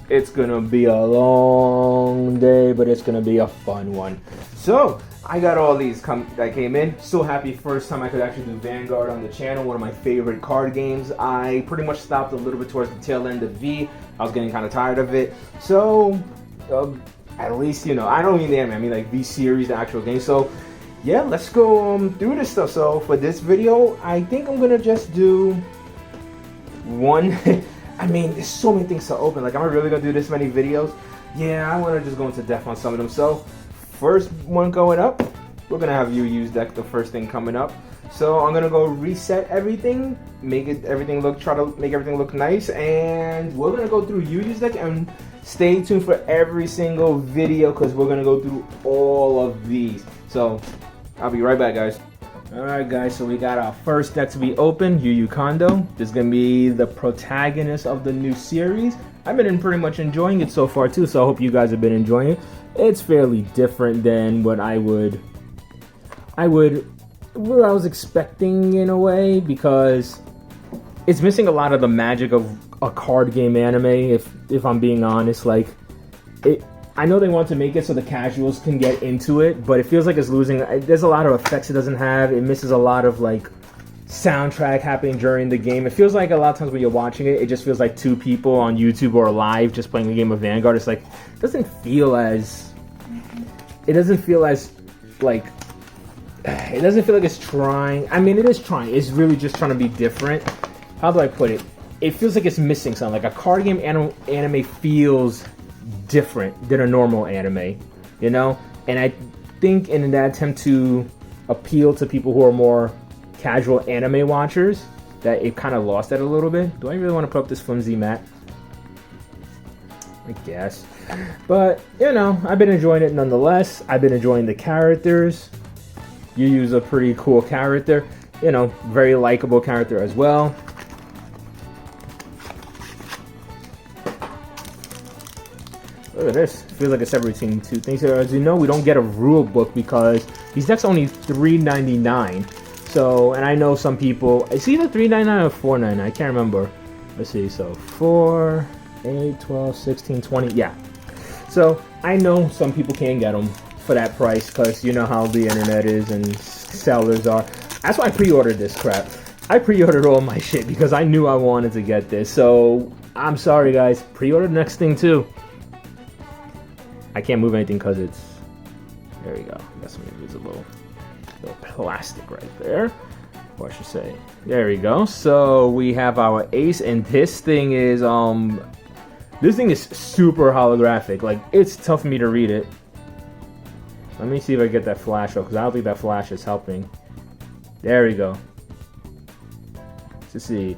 It's gonna be a long day, but it's gonna be a fun one. So I got all these that came in. So happy, first time I could actually do Vanguard on the channel, one of my favorite card games. I pretty much stopped a little bit towards the tail end of V. I was getting kind of tired of it. So at least, you know, I don't mean the anime, I mean like V series, the actual game. So yeah, let's go through this stuff. So for this video, I think I'm gonna just do one. I mean, there's so many things to open. Like, am I really gonna do this many videos? Yeah, I wanna just go into depth on some of them. So first one going up, we're gonna have Yu-Yu's deck, the first thing coming up. So I'm gonna go reset everything, try to make everything look nice, and we're gonna go through Yu-Yu's deck, and stay tuned for every single video because we're gonna go through all of these. So I'll be right back, guys. Alright guys, so we got our first deck to be opened, Yu Kondo. This is going to be the protagonist of the new series. I've been pretty much enjoying it so far too, so I hope you guys have been enjoying it. It's fairly different than what I was expecting in a way, because it's missing a lot of the magic of a card game anime, if I'm being honest. Like, I know they want to make it so the casuals can get into it, but it feels like it's losing. There's a lot of effects it doesn't have. It misses a lot of like soundtrack happening during the game. It feels like a lot of times when you're watching it, it just feels like two people on YouTube or live just playing the game of Vanguard. It's like, it doesn't feel as like, it doesn't feel like it's trying. I mean, it is trying. It's really just trying to be different. How do I put it? It feels like it's missing something. Like a card game anime feels different than a normal anime, you know? And I think in that attempt to appeal to people who are more casual anime watchers, that it kind of lost that a little bit. Do I really want to put up this flimsy mat? I guess. But, you know, I've been enjoying it nonetheless. I've been enjoying the characters. Yu-Yu's a pretty cool character. You know, very likable character as well. Look at this. It feels like a separate between two things here. As you know, we don't get a rule book because these decks are only $3.99. So, and I know some people, it's either $3.99 or $4.99. I can't remember. Let's see. So 4, 8, 12, 16, 20. Yeah. So I know some people can't get them for that price because you know how the internet is and sellers are. That's why I pre-ordered this crap. I pre-ordered all my shit because I knew I wanted to get this. So I'm sorry, guys. Pre-order the next thing too. I can't move anything because it's, there we go. Got some invisible little plastic right there. Or I should say, there we go. So we have our ace, and this thing is super holographic. Like, it's tough for me to read it. Let me see if I get that flash off, because I don't think that flash is helping. There we go. Let's see.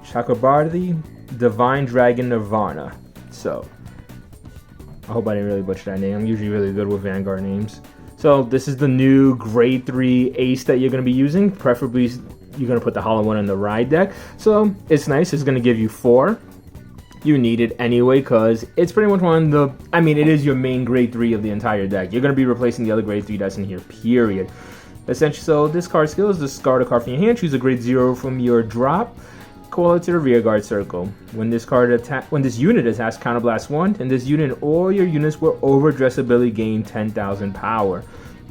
Chakrabarti, Divine Dragon Nirvana. So I hope I didn't really butcher that name. I'm usually really good with Vanguard names. So this is the new grade 3 ace that you're going to be using. Preferably, you're going to put the hollow one in the ride deck. So it's nice. It's going to give you 4. You need it anyway because it's pretty much one of the, I mean, it is your main grade 3 of the entire deck. You're going to be replacing the other grade 3 that's in here, period. Essentially, so this card skill is discard a card from your hand, choose a grade 0 from your drop, call it to the rear guard circle. When this unit attacks, counterblast 1, and this unit or your units with overdress ability gain 10,000 power.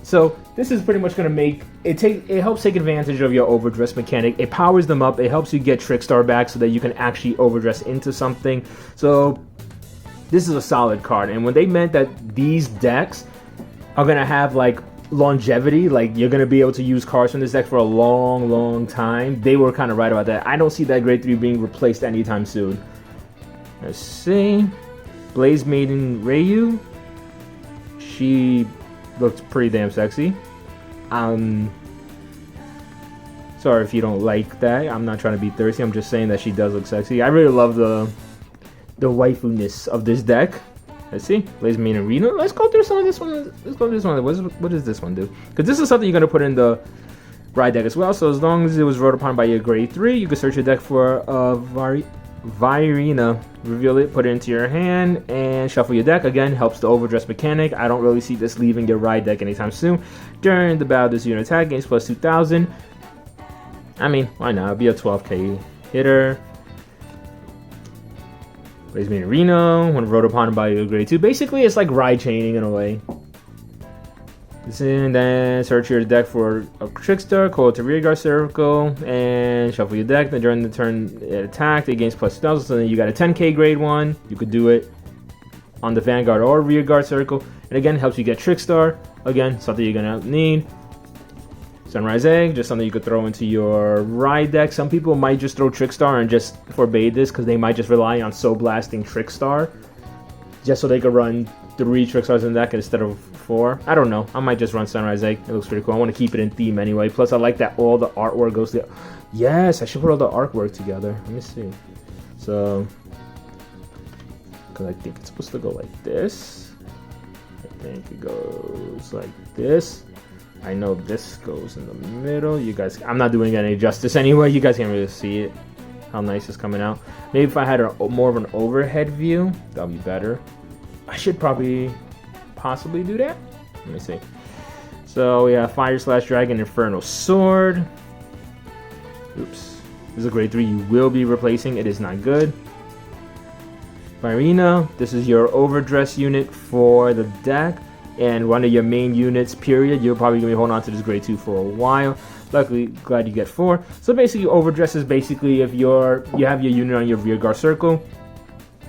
So this is pretty much going to make it helps take advantage of your overdress mechanic. It powers them up. It helps you get Trickstar back so that you can actually overdress into something. So this is a solid card. And when they meant that these decks are going to have like longevity, like you're going to be able to use cards from this deck for a long time, they were kind of right about that. I don't see that grade 3 being replaced anytime soon. Let's see. Blaze Maiden Ryu. She looks pretty damn sexy. Sorry if you don't like that. I'm not trying to be thirsty. I'm just saying that she does look sexy. I really love the waifu-ness of this deck. Let's see. Blaze Main Arena. Let's go through some of this one. Let's go through this one. What does this one do? Because this is something you're going to put in the ride deck as well. So as long as it was wrote upon by your grade 3, you can search your deck for Virina. Reveal it, put it into your hand, and shuffle your deck. Again, helps the overdress mechanic. I don't really see this leaving your ride deck anytime soon. During the battle, this unit attack gains plus 2,000. I mean, why not? It'll be a 12k hitter. Plays me in Reno. When wrote upon by a grade 2. Basically, it's like ride chaining in a way. And then search your deck for a Trickstar, call it to rearguard circle, and shuffle your deck. Then during the turn it attacked, it gains plus 2,000. So then you got a 10k grade 1. You could do it on the Vanguard or rearguard circle. And again, helps you get Trickstar. Again, something you're gonna need. Sunrise Egg, just something you could throw into your ride deck. Some people might just throw Trickstar and just forbade this because they might just rely on Soul Blasting Trickstar just so they could run 3 Trickstars in the deck instead of 4. I don't know. I might just run Sunrise Egg. It looks pretty cool. I want to keep it in theme anyway. Plus, I like that all the artwork goes together. Yes, I should put all the artwork together. Let me see. So, because I think it's supposed to go like this. I think it goes like this. I know this goes in the middle. You guys, I'm not doing any justice anyway. You guys can't really see it. How nice it's coming out. Maybe if I had more of an overhead view, that would be better. I should possibly do that. Let me see. So we have Fire Slash Dragon Inferno Sword. Oops. This is a grade 3 you will be replacing. It is not good. Virina. This is your overdress unit for the deck. And one of your main units, period. You're probably going to be holding on to this grade 2 for a while. Luckily, glad you get 4. So basically, overdress is basically if you have your unit on your rearguard circle,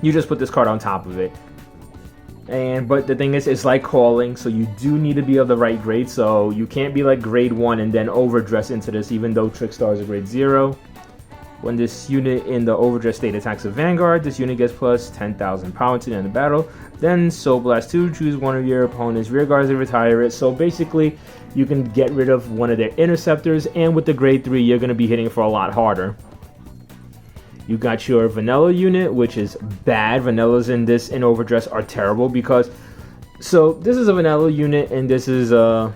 you just put this card on top of it. But the thing is, it's like calling, so you do need to be of the right grade. So you can't be like grade 1 and then overdress into this, even though Trickstar is a grade 0. When this unit in the overdress state attacks a Vanguard, this unit gets plus 10,000 power to the end of the battle. Then Soul Blast 2, choose one of your opponent's rear guards and retire it. So basically, you can get rid of one of their interceptors, and with the grade 3, you're going to be hitting for a lot harder. You got your vanilla unit, which is bad. Vanillas in overdress are terrible because, so this is a vanilla unit and this is a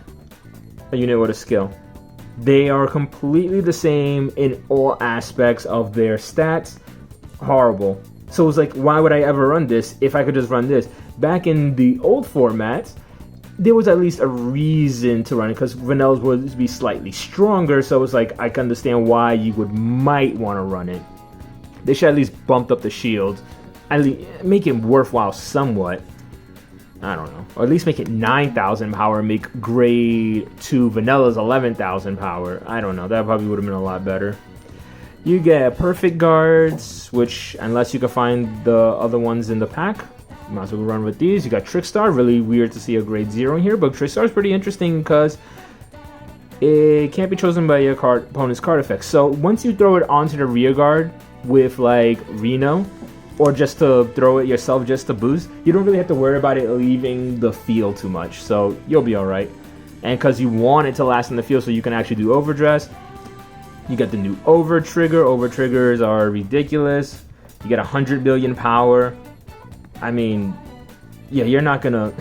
unit with a skill. They are completely the same in all aspects of their stats. Horrible. So it's like, why would I ever run this if I could just run this? Back in the old formats, there was at least a reason to run it because vanillas would be slightly stronger. So it's like, I can understand why you might want to run it. They should at least bump up the shield, at least make it worthwhile somewhat. I don't know. Or at least make it 9,000 power, make grade 2 vanillas 11,000 power. I don't know. That probably would have been a lot better. You get perfect guards, which unless you can find the other ones in the pack, you might as well run with these. You got Trickstar. Really weird to see a grade 0 in here, but Trickstar is pretty interesting because it can't be chosen by your opponent's card effects. So once you throw it onto the rear guard with like Reno, or just to throw it yourself just to boost, you don't really have to worry about it leaving the field too much, so you'll be alright. And because you want it to last in the field so you can actually do overdress, you get the new over trigger. Over triggers are ridiculous. You get 100 billion power. I mean, yeah, you're not gonna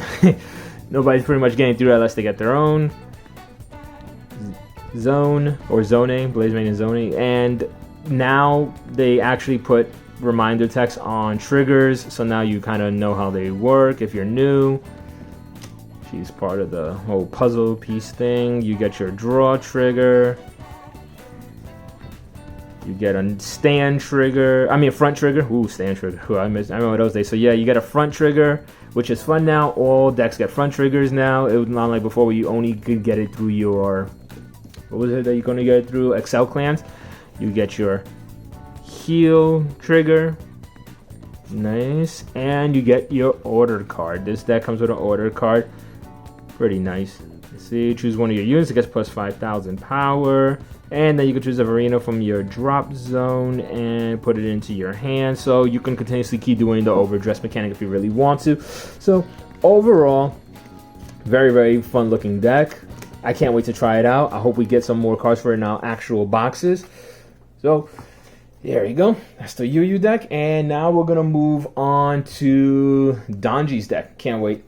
nobody's pretty much getting through that unless they get their own zone or zoning, blaze main and zoning. And now they actually put reminder text on triggers, so now you kind of know how they work if you're new. She's part of the whole puzzle piece thing. You get your draw trigger, you get a stand trigger, I mean a front trigger. Ooh, stand trigger. Ooh, I remember those days. So yeah, you get a front trigger, which is fun now. All decks get front triggers now. It was not like before where you only could get it through your, what was it that you're going to get it through? Excel clans. You get your heal trigger, nice, and you get your order card. This deck comes with an order card, pretty nice. Let's see, choose one of your units, it gets plus 5,000 power, and then you can choose a Varina from your drop zone and put it into your hand, so you can continuously keep doing the overdress mechanic if you really want to. So overall, very, very fun looking deck. I can't wait to try it out. I hope we get some more cards for it in our actual boxes. So there you go. That's the UU deck. And now we're going to move on to Donji's deck. Can't wait.